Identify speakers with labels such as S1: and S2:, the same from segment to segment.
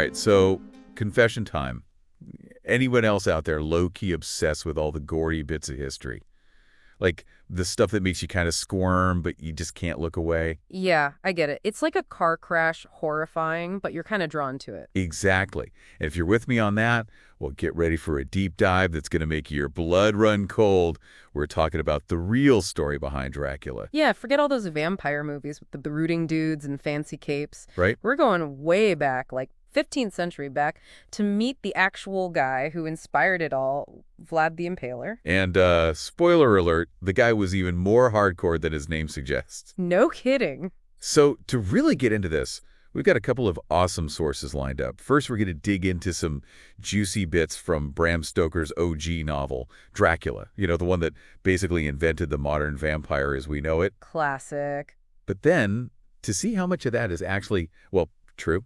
S1: right, so confession time. Anyone else out there low-key obsessed with all the gory bits of history? Like the stuff that makes you kind of squirm, but you just can't look away?
S2: Yeah, I get it. It's like a car crash, horrifying, but you're kind of drawn to it.
S1: Exactly. And if you're with me on that, well, get ready for a deep dive that's going to make your blood run cold. We're talking about the real story behind Dracula,
S2: Yeah, forget all those vampire movies with the brooding dudes and fancy capes.
S1: right?
S2: We're going way back, like 15th century back, to meet the actual guy who inspired it all, Vlad the Impaler.
S1: And spoiler alert, the guy was even more hardcore than his name suggests.
S2: No kidding.
S1: So to really get into this, we've got a couple of awesome sources lined up. First, we're going to dig into some juicy bits from Bram Stoker's OG novel, Dracula. You know, the one that basically invented the modern vampire as we know it.
S2: Classic.
S1: But then, to see how much of that is actually, well, true,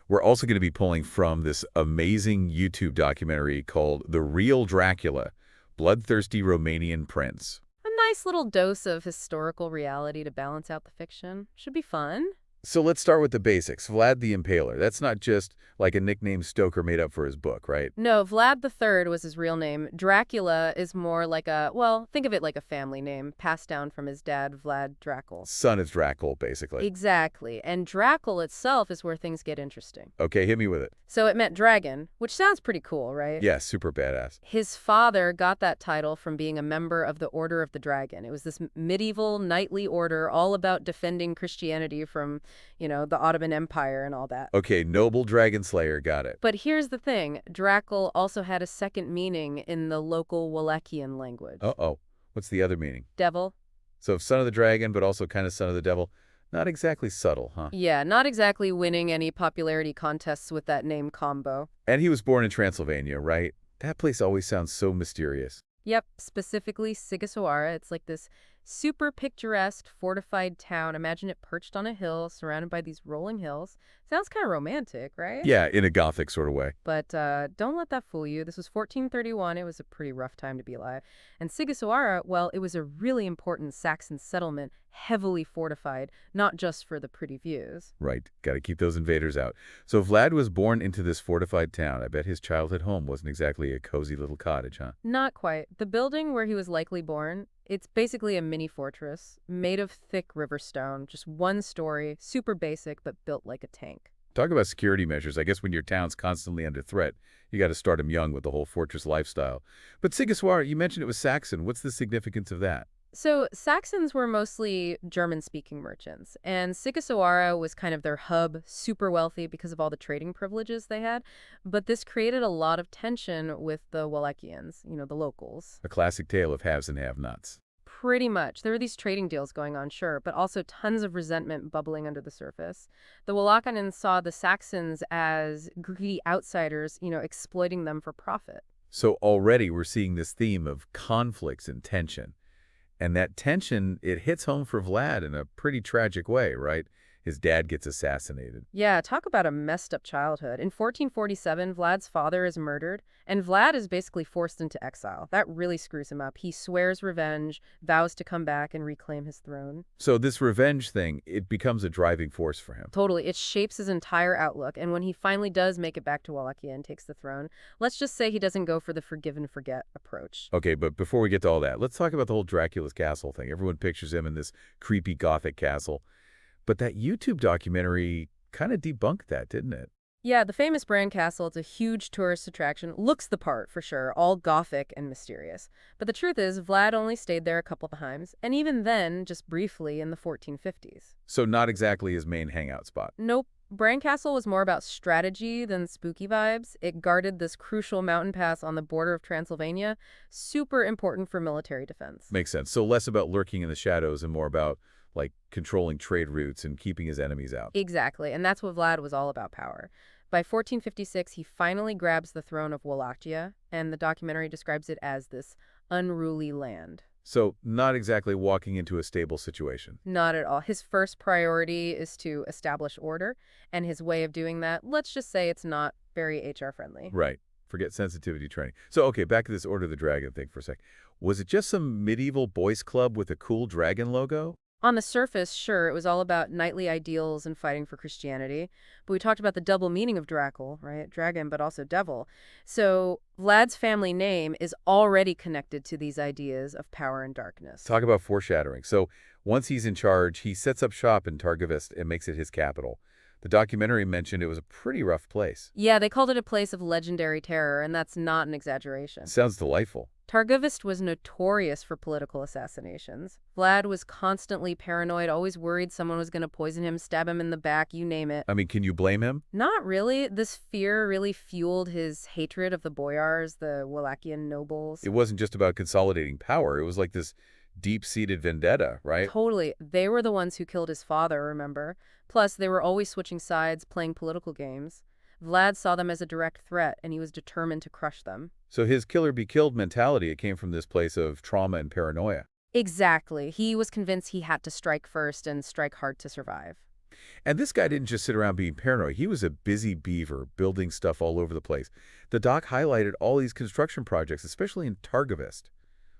S1: we're also going to be pulling from this amazing YouTube documentary called The Real Dracula, Bloodthirsty Romanian Prince.
S2: A nice little dose of historical reality to balance out the fiction. Should be fun.
S1: So let's start with the basics. Vlad the Impaler. That's not just like a nickname Stoker made up for his book, right?
S2: No, Vlad the III was his real name. Dracula is more like a, well, think of it like a family name, passed down from his dad, Vlad Dracul.
S1: Son of Dracul, basically.
S2: Exactly. And Dracul itself is where things get interesting.
S1: Okay, hit me with it.
S2: So it meant dragon, which sounds pretty cool, right?
S1: Yeah, super badass.
S2: His father got that title from being a member of the Order of the Dragon. It was this medieval knightly order all about defending Christianity from, the Ottoman Empire and all that.
S1: Okay, noble dragon slayer, got it.
S2: But here's the thing. Dracul also had a second meaning in the local Wallachian language.
S1: Uh-oh. What's the other meaning?
S2: Devil.
S1: So son of the dragon, but also kind of son of the devil. Not exactly subtle, huh?
S2: Yeah, not exactly winning any popularity contests with that name combo.
S1: And he was born in Transylvania, right? That place always sounds so mysterious.
S2: Yep, specifically Sigisawara. It's like this super picturesque, fortified town. Imagine it perched on a hill, surrounded by these rolling hills. Sounds kind of romantic, right?
S1: Yeah, in a gothic sort of way.
S2: But don't let that fool you. This was 1431. It was a pretty rough time to be alive. And Sigisawara, well, it was a really important Saxon settlement, heavily fortified, not just for the pretty views.
S1: Right, got to keep those invaders out. So Vlad was born into this fortified town. I bet his childhood home wasn't exactly a cozy little cottage, huh?
S2: Not quite. The building where he was likely born, it's basically a mini fortress, made of thick river stone, just one story, super basic, but built like a tank.
S1: Talk about security measures. I guess when your town's constantly under threat, you got to start them young with the whole fortress lifestyle. But Sigiswara, you mentioned it was Saxon. What's the significance of that?
S2: So Saxons were mostly German-speaking merchants, and Sigisawara was kind of their hub, super wealthy because of all the trading privileges they had. But this created a lot of tension with the Wallachians, the locals.
S1: A classic tale of haves and have-nots.
S2: Pretty much. There were these trading deals going on, sure, but also tons of resentment bubbling under the surface. The Wallachians saw the Saxons as greedy outsiders, exploiting them for profit.
S1: So already we're seeing this theme of conflicts and tension. And that tension, it hits home for Vlad in a pretty tragic way, right? His dad gets assassinated.
S2: Yeah, talk about a messed up childhood. In 1447, Vlad's father is murdered, and Vlad is basically forced into exile. That really screws him up. He swears revenge, vows to come back and reclaim his throne.
S1: So this revenge thing, it becomes a driving force for him.
S2: Totally. It shapes his entire outlook, and when he finally does make it back to Wallachia and takes the throne, let's just say he doesn't go for the forgive and forget approach.
S1: Okay, but before we get to all that, let's talk about the whole Dracula's castle thing. Everyone pictures him in this creepy gothic castle. But that YouTube documentary kind of debunked that, didn't it?
S2: Yeah, the famous Bran Castle, it's a huge tourist attraction. Looks the part, for sure, all gothic and mysterious. But the truth is, Vlad only stayed there a couple of times, and even then, just briefly in the 1450s.
S1: So not exactly his main hangout spot.
S2: Nope. Bran Castle was more about strategy than spooky vibes. It guarded this crucial mountain pass on the border of Transylvania, super important for military defense.
S1: Makes sense. So less about lurking in the shadows and more about like controlling trade routes and keeping his enemies out.
S2: Exactly, and that's what Vlad was all about, power. By 1456, he finally grabs the throne of Wallachia, and the documentary describes it as this unruly land.
S1: So not exactly walking into a stable situation.
S2: Not at all. His first priority is to establish order, and his way of doing that, let's just say it's not very HR friendly.
S1: Right. Forget sensitivity training. So, okay, back to this Order of the Dragon thing for a sec. Was it just some medieval boys club with a cool dragon logo?
S2: On the surface, sure, it was all about knightly ideals and fighting for Christianity. But we talked about the double meaning of Dracul, right? Dragon, but also devil. So Vlad's family name is already connected to these ideas of power and darkness.
S1: Talk about foreshadowing. So once he's in charge, he sets up shop in Targovist and makes it his capital. The documentary mentioned it was a pretty rough place.
S2: Yeah, they called it a place of legendary terror, and that's not an exaggeration.
S1: Sounds delightful.
S2: Targovist was notorious for political assassinations. Vlad was constantly paranoid, always worried someone was going to poison him, stab him in the back, you name it.
S1: I mean, can you blame him?
S2: Not really. This fear really fueled his hatred of the boyars, the Wallachian nobles.
S1: It wasn't just about consolidating power. It was like this deep-seated vendetta, right?
S2: Totally. They were the ones who killed his father, remember? Plus, they were always switching sides, playing political games. Vlad saw them as a direct threat, and he was determined to crush them.
S1: So his kill-or-be-killed mentality, it came from this place of trauma and paranoia.
S2: Exactly. He was convinced he had to strike first and strike hard to survive.
S1: And this guy didn't just sit around being paranoid. He was a busy beaver, building stuff all over the place. The doc highlighted all these construction projects, especially in Targovist.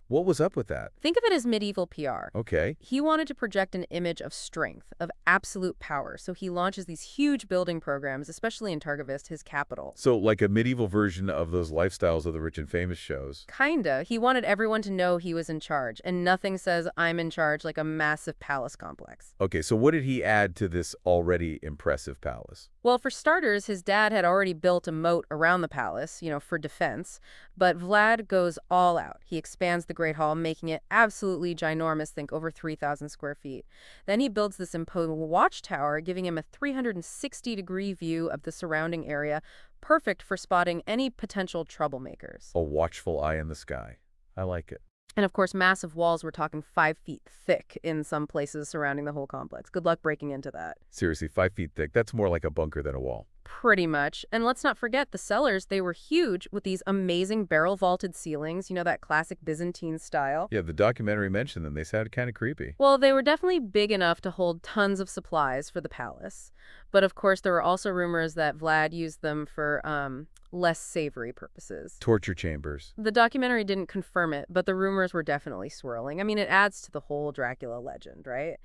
S1: What was up with that?
S2: Think of it as medieval PR.
S1: Okay.
S2: He wanted to project an image of strength, of absolute power, so he launches these huge building programs, especially in Targovist, his capital.
S1: So like a medieval version of those lifestyles of the rich and famous shows.
S2: Kinda. He wanted everyone to know he was in charge, and nothing says I'm in charge like a massive palace complex.
S1: Okay, so what did he add to this already impressive palace?
S2: Well, for starters, his dad had already built a moat around the palace, for defense, but Vlad goes all out. He expands the Great Hall, making it absolutely ginormous, think over 3,000 square feet. Then he builds this imposing watchtower, giving him a 360-degree view of the surrounding area, perfect for spotting any potential troublemakers.
S1: A watchful eye in the sky. I like it.
S2: And of course, massive walls, we're talking 5 feet thick in some places surrounding the whole complex. Good luck breaking into that.
S1: Seriously, 5 feet thick. That's more like a bunker than a wall.
S2: Pretty much. And let's not forget the cellars. They were huge with these amazing barrel-vaulted ceilings, that classic Byzantine style.
S1: Yeah, the documentary mentioned them. They sounded kind of creepy.
S2: Well, they were definitely big enough to hold tons of supplies for the palace. But of course, there were also rumors that Vlad used them for less savory purposes.
S1: Torture chambers.
S2: The documentary didn't confirm it, but the rumors were definitely swirling. I mean, it adds to the whole Dracula legend, right?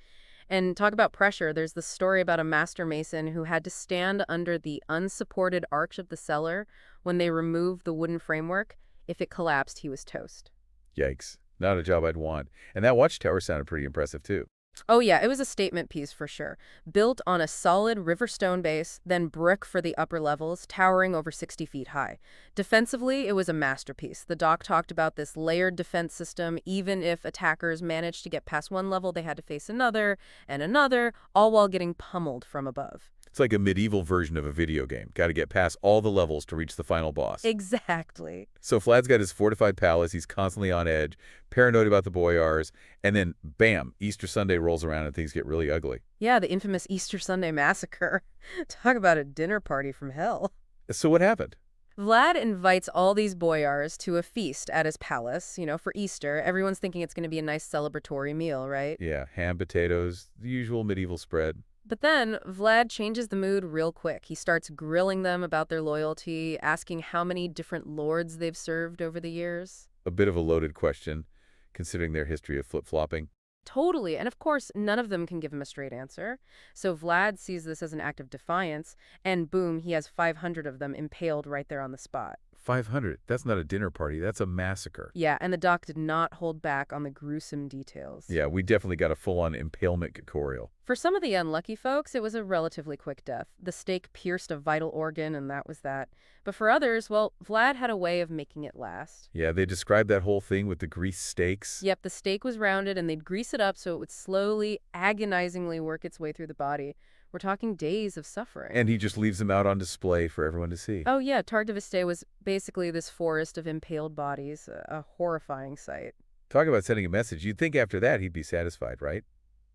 S2: And talk about pressure, there's the story about a master mason who had to stand under the unsupported arch of the cellar when they removed the wooden framework. If it collapsed, he was toast.
S1: Yikes. Not a job I'd want. And that watchtower sounded pretty impressive, too.
S2: Oh yeah, it was a statement piece for sure. Built on a solid river stone base, then brick for the upper levels, towering over 60 feet high. Defensively, it was a masterpiece. The doc talked about this layered defense system. Even if attackers managed to get past one level, they had to face another and another, all while getting pummeled from above.
S1: It's like a medieval version of a video game. Got to get past all the levels to reach the final boss.
S2: Exactly.
S1: So Vlad's got his fortified palace. He's constantly on edge, paranoid about the boyars, and then, bam, Easter Sunday rolls around and things get really ugly.
S2: Yeah, the infamous Easter Sunday massacre. Talk about a dinner party from hell.
S1: So what happened?
S2: Vlad invites all these boyars to a feast at his palace, for Easter. Everyone's thinking it's going to be a nice celebratory meal, right?
S1: Yeah, ham, potatoes, the usual medieval spread.
S2: But then Vlad changes the mood real quick. He starts grilling them about their loyalty, asking how many different lords they've served over the years.
S1: A bit of a loaded question, considering their history of flip-flopping.
S2: Totally. And of course, none of them can give him a straight answer. So Vlad sees this as an act of defiance, and boom, he has 500 of them impaled right there on the spot.
S1: 500? That's not a dinner party. That's a massacre.
S2: Yeah, and the doc did not hold back on the gruesome details.
S1: Yeah, we definitely got a full-on impalement tutorial.
S2: For some of the unlucky folks, it was a relatively quick death. The stake pierced a vital organ, and that was that. But for others, well, Vlad had a way of making it last.
S1: Yeah, they described that whole thing with the grease stakes.
S2: Yep, the stake was rounded, and they'd grease it up so it would slowly, agonizingly work its way through the body. We're talking days of suffering.
S1: And he just leaves them out on display for everyone to see.
S2: Oh yeah, Targoviste was basically this forest of impaled bodies, a horrifying sight.
S1: Talk about sending a message. You'd think after that he'd be satisfied, right?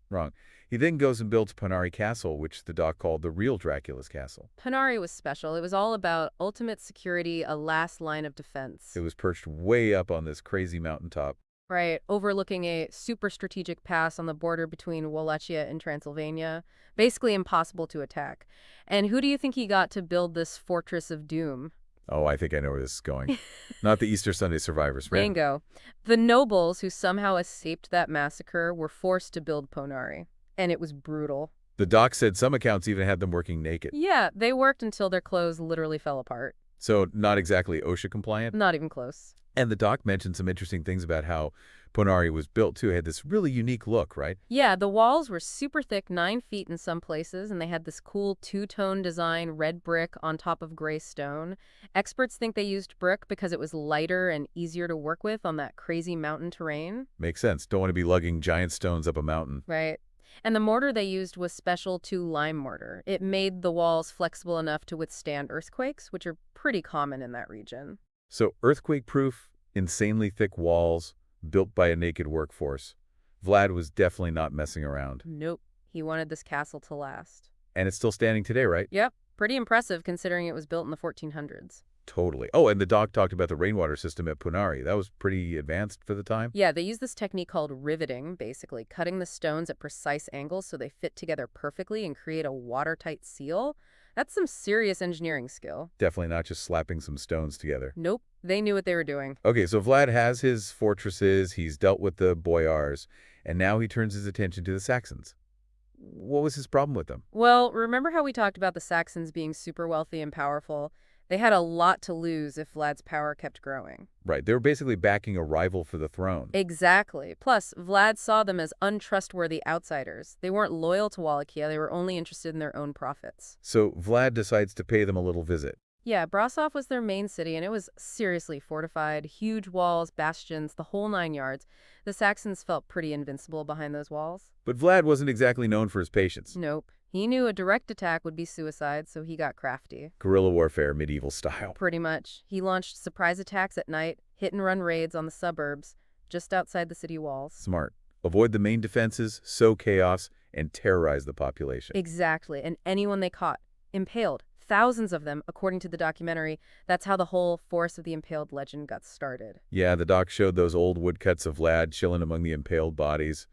S1: Wrong. He then goes and builds Panari Castle, which the doc called the real Dracula's castle.
S2: Panari was special. It was all about ultimate security, a last line of defense.
S1: It was perched way up on this crazy mountaintop.
S2: Right, overlooking a super strategic pass on the border between Wallachia and Transylvania. Basically impossible to attack. And who do you think he got to build this fortress of doom?
S1: Oh, I think I know where this is going. Not the Easter Sunday survivors, right?
S2: Bingo. The nobles who somehow escaped that massacre were forced to build Ponari. And it was brutal.
S1: The doc said some accounts even had them working naked.
S2: Yeah, they worked until their clothes literally fell apart.
S1: So not exactly OSHA compliant.
S2: Not even close.
S1: And the doc mentioned some interesting things about how Ponari was built, too. It had this really unique look, right?
S2: Yeah, the walls were super thick, 9 feet in some places, and they had this cool two-tone design, red brick on top of gray stone. Experts think they used brick because it was lighter and easier to work with on that crazy mountain terrain.
S1: Makes sense. Don't want to be lugging giant stones up a mountain.
S2: Right. And the mortar they used was special 2-lime mortar. It made the walls flexible enough to withstand earthquakes, which are pretty common in that region.
S1: So earthquake-proof, insanely thick walls, built by a naked workforce. Vlad was definitely not messing around.
S2: Nope. He wanted this castle to last.
S1: And it's still standing today, right?
S2: Yep. Pretty impressive considering it was built in the 1400s.
S1: Totally. Oh, and the doc talked about the rainwater system at Punari. That was pretty advanced for the time.
S2: Yeah, they use this technique called riveting, basically, cutting the stones at precise angles so they fit together perfectly and create a watertight seal. That's some serious engineering skill.
S1: Definitely not just slapping some stones together.
S2: Nope, they knew what they were doing.
S1: Okay, so Vlad has his fortresses, he's dealt with the boyars, and now he turns his attention to the Saxons. What was his problem with them?
S2: Well, remember how we talked about the Saxons being super wealthy and powerful? They had a lot to lose if Vlad's power kept growing.
S1: Right, they were basically backing a rival for the throne.
S2: Exactly. Plus, Vlad saw them as untrustworthy outsiders. They weren't loyal to Wallachia, they were only interested in their own profits.
S1: So Vlad decides to pay them a little visit.
S2: Yeah, Brasov was their main city, and it was seriously fortified. Huge walls, bastions, the whole 9 yards. The Saxons felt pretty invincible behind those walls.
S1: But Vlad wasn't exactly known for his patience.
S2: Nope. He knew a direct attack would be suicide, so he got crafty.
S1: Guerrilla warfare, medieval style.
S2: Pretty much. He launched surprise attacks at night, hit-and-run raids on the suburbs, just outside the city walls.
S1: Smart. Avoid the main defenses, sow chaos, and terrorize the population.
S2: Exactly. And anyone they caught, impaled. Thousands of them, according to the documentary. That's how the whole Force of the Impaled legend got started.
S1: Yeah, the doc showed those old woodcuts of Vlad chilling among the impaled bodies.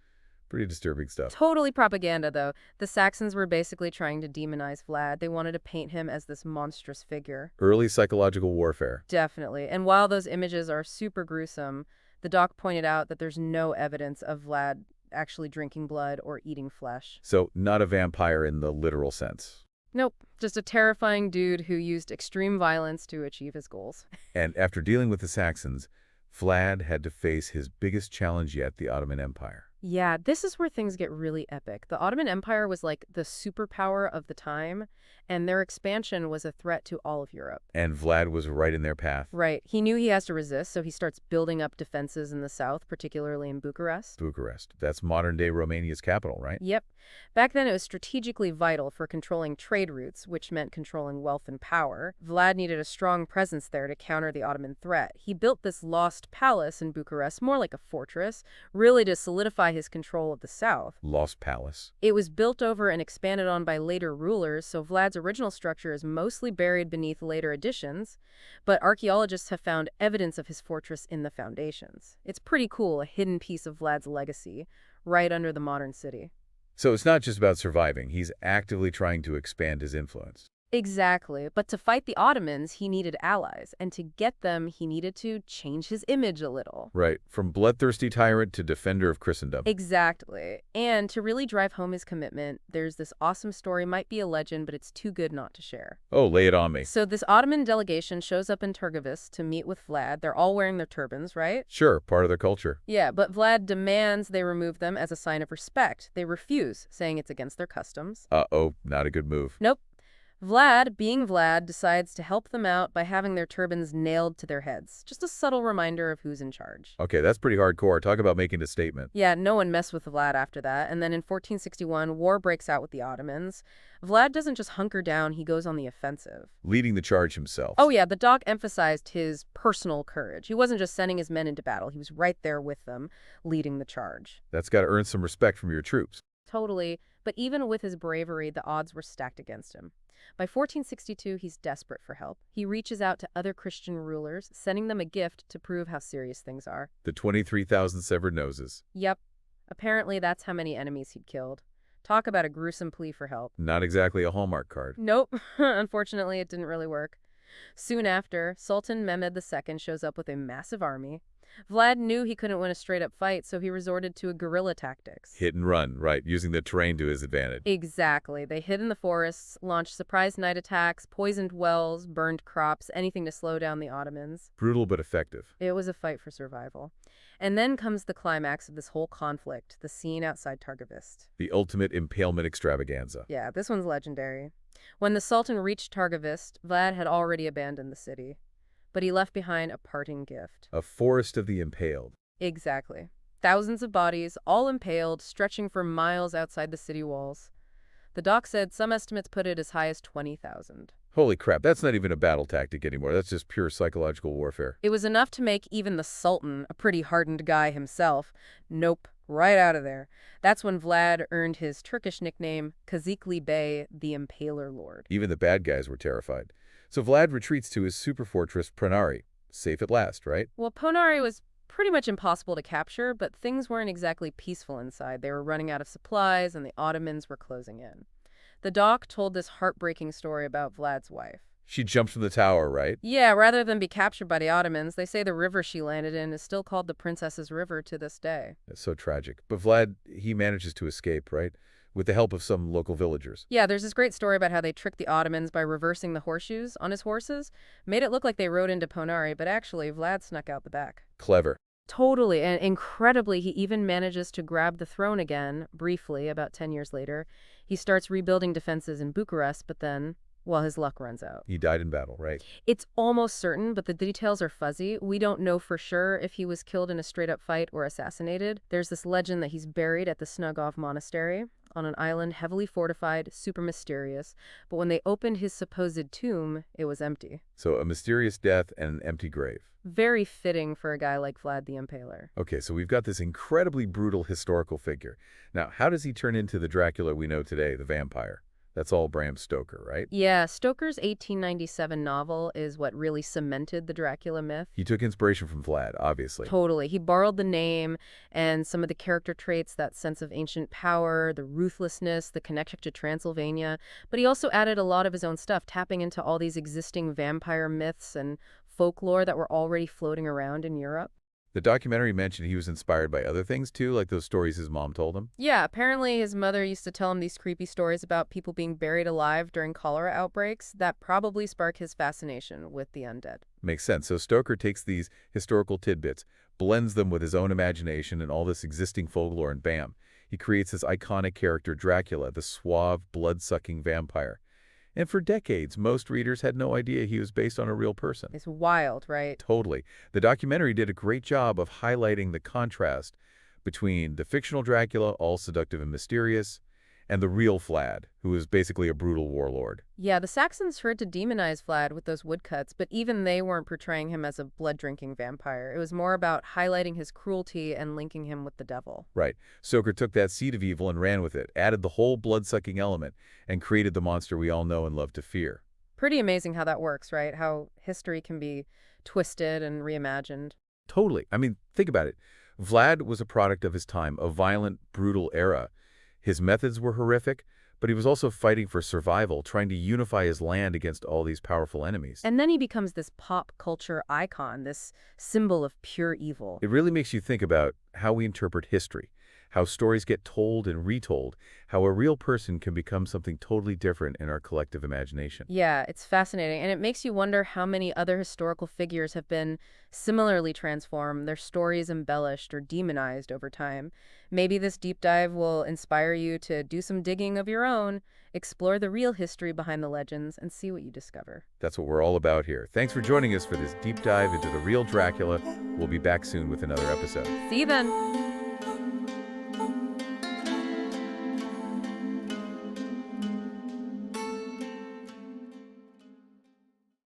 S1: Pretty disturbing stuff.
S2: Totally propaganda, though. The Saxons were basically trying to demonize Vlad. They wanted to paint him as this monstrous figure.
S1: Early psychological warfare.
S2: Definitely. And while those images are super gruesome, the doc pointed out that there's no evidence of Vlad actually drinking blood or eating flesh.
S1: So, not a vampire in the literal sense.
S2: Nope, just a terrifying dude who used extreme violence to achieve his goals.
S1: And after dealing with the Saxons, Vlad had to face his biggest challenge yet, the Ottoman Empire.
S2: Yeah, this is where things get really epic. The Ottoman Empire was like the superpower of the time, and their expansion was a threat to all of Europe.
S1: And Vlad was right in their path.
S2: Right. He knew he has to resist, so he starts building up defenses in the south, particularly in Bucharest.
S1: Bucharest. That's modern-day Romania's capital, right?
S2: Yep. Back then, it was strategically vital for controlling trade routes, which meant controlling wealth and power. Vlad needed a strong presence there to counter the Ottoman threat. He built this lost palace in Bucharest, more like a fortress, really to solidify his control of the south.
S1: Lost palace.
S2: It was built over and expanded on by later rulers, so Vlad's original structure is mostly buried beneath later additions, but archaeologists have found evidence of his fortress in the foundations. It's pretty cool, a hidden piece of Vlad's legacy, right under the modern city.
S1: So it's not just about surviving. He's actively trying to expand his influence.
S2: Exactly, but to fight the Ottomans, he needed allies, and to get them, he needed to change his image a little.
S1: Right, from bloodthirsty tyrant to defender of Christendom.
S2: Exactly, and to really drive home his commitment, there's this awesome story, might be a legend, but it's too good not to share.
S1: Oh, lay it on me.
S2: So this Ottoman delegation shows up in Turgovist to meet with Vlad. They're all wearing their turbans, right?
S1: Sure, part of their culture.
S2: Yeah, but Vlad demands they remove them as a sign of respect. They refuse, saying it's against their customs.
S1: Uh-oh, not a good move.
S2: Nope. Vlad, being Vlad, decides to help them out by having their turbans nailed to their heads. Just a subtle reminder of who's in charge.
S1: Okay, that's pretty hardcore. Talk about making a statement.
S2: Yeah, no one messed with Vlad after that. And then in 1461, war breaks out with the Ottomans. Vlad doesn't just hunker down, he goes on the offensive.
S1: Leading the charge himself.
S2: Oh yeah, the doc emphasized his personal courage. He wasn't just sending his men into battle, he was right there with them, leading the charge.
S1: That's got to earn some respect from your troops.
S2: Totally, but even with his bravery, the odds were stacked against him. By 1462, he's desperate for help. He reaches out to other Christian rulers, sending them a gift to prove how serious things are.
S1: The 23,000 severed noses.
S2: Yep. Apparently, that's how many enemies he'd killed. Talk about a gruesome plea for help.
S1: Not exactly a Hallmark card.
S2: Nope. Unfortunately, it didn't really work. Soon after, Sultan Mehmed II shows up with a massive army. Vlad knew he couldn't win a straight-up fight, so he resorted to guerrilla tactics.
S1: Hit and run, right, using the terrain to his advantage.
S2: Exactly. They hid in the forests, launched surprise night attacks, poisoned wells, burned crops, anything to slow down the Ottomans.
S1: Brutal but effective.
S2: It was a fight for survival. And then comes the climax of this whole conflict, the scene outside Targovist.
S1: The ultimate impalement extravaganza.
S2: Yeah, this one's legendary. When the Sultan reached Targovist, Vlad had already abandoned the city. But he left behind a parting gift.
S1: A forest of the impaled.
S2: Exactly. Thousands of bodies, all impaled, stretching for miles outside the city walls. The doc said some estimates put it as high as 20,000.
S1: Holy crap, that's not even a battle tactic anymore. That's just pure psychological warfare.
S2: It was enough to make even the Sultan, a pretty hardened guy himself, nope, right out of there. That's when Vlad earned his Turkish nickname, Kazikli Bey, the Impaler Lord.
S1: Even the bad guys were terrified. So Vlad retreats to his super fortress Pranari. Safe at last, right?
S2: Well, Ponari was pretty much impossible to capture, but things weren't exactly peaceful inside. They were running out of supplies, and the Ottomans were closing in. The doc told this heartbreaking story about Vlad's wife.
S1: She jumped from the tower, right?
S2: Yeah, rather than be captured by the Ottomans, they say the river she landed in is still called the Princess's River to this day.
S1: That's so tragic. But Vlad, he manages to escape, right? With the help of some local villagers.
S2: Yeah, there's this great story about how they tricked the Ottomans by reversing the horseshoes on his horses, made it look like they rode into Ponari, but actually Vlad snuck out the back.
S1: Clever.
S2: Totally, and incredibly, he even manages to grab the throne again, briefly, about 10 years later. He starts rebuilding defenses in Bucharest, but then, well, his luck runs out.
S1: He died in battle, right?
S2: It's almost certain, but the details are fuzzy. We don't know for sure if he was killed in a straight-up fight or assassinated. There's this legend that he's buried at the Snugov Monastery, on an island heavily fortified, super mysterious. But when they opened his supposed tomb, it was empty.
S1: So a mysterious death and an empty grave.
S2: Very fitting for a guy like Vlad the Impaler.
S1: Okay, so we've got this incredibly brutal historical figure. Now, how does he turn into the Dracula we know today, the vampire? That's all Bram Stoker, right?
S2: Yeah, Stoker's 1897 novel is what really cemented the Dracula myth.
S1: He took inspiration from Vlad, obviously.
S2: Totally. He borrowed the name and some of the character traits, that sense of ancient power, the ruthlessness, the connection to Transylvania. But he also added a lot of his own stuff, tapping into all these existing vampire myths and folklore that were already floating around in Europe.
S1: The documentary mentioned he was inspired by other things, too, like those stories his mom told him.
S2: Yeah, apparently his mother used to tell him these creepy stories about people being buried alive during cholera outbreaks. That probably sparked his fascination with the undead.
S1: Makes sense. So Stoker takes these historical tidbits, blends them with his own imagination and all this existing folklore, and bam, he creates this iconic character, Dracula, the suave, blood-sucking vampire. And for decades, most readers had no idea he was based on a real person.
S2: It's wild, right?
S1: Totally. The documentary did a great job of highlighting the contrast between the fictional Dracula, all seductive and mysterious, and the real Vlad, who is basically a brutal warlord.
S2: Yeah, the Saxons tried to demonize Vlad with those woodcuts, but even they weren't portraying him as a blood-drinking vampire. It was more about highlighting his cruelty and linking him with the devil.
S1: Right. Stoker took that seed of evil and ran with it, added the whole blood-sucking element, and created the monster we all know and love to fear.
S2: Pretty amazing how that works, right? How history can be twisted and reimagined.
S1: Totally. I mean, think about it. Vlad was a product of his time, a violent, brutal era. His methods were horrific, but he was also fighting for survival, trying to unify his land against all these powerful enemies.
S2: And then he becomes this pop culture icon, this symbol of pure evil.
S1: It really makes you think about how we interpret history, how stories get told and retold, how a real person can become something totally different in our collective imagination.
S2: Yeah, it's fascinating, and it makes you wonder how many other historical figures have been similarly transformed, their stories embellished or demonized over time. Maybe this deep dive will inspire you to do some digging of your own, explore the real history behind the legends, and see what you discover.
S1: That's what we're all about here. Thanks for joining us for this deep dive into the real Dracula. We'll be back soon with another episode.
S2: See you then!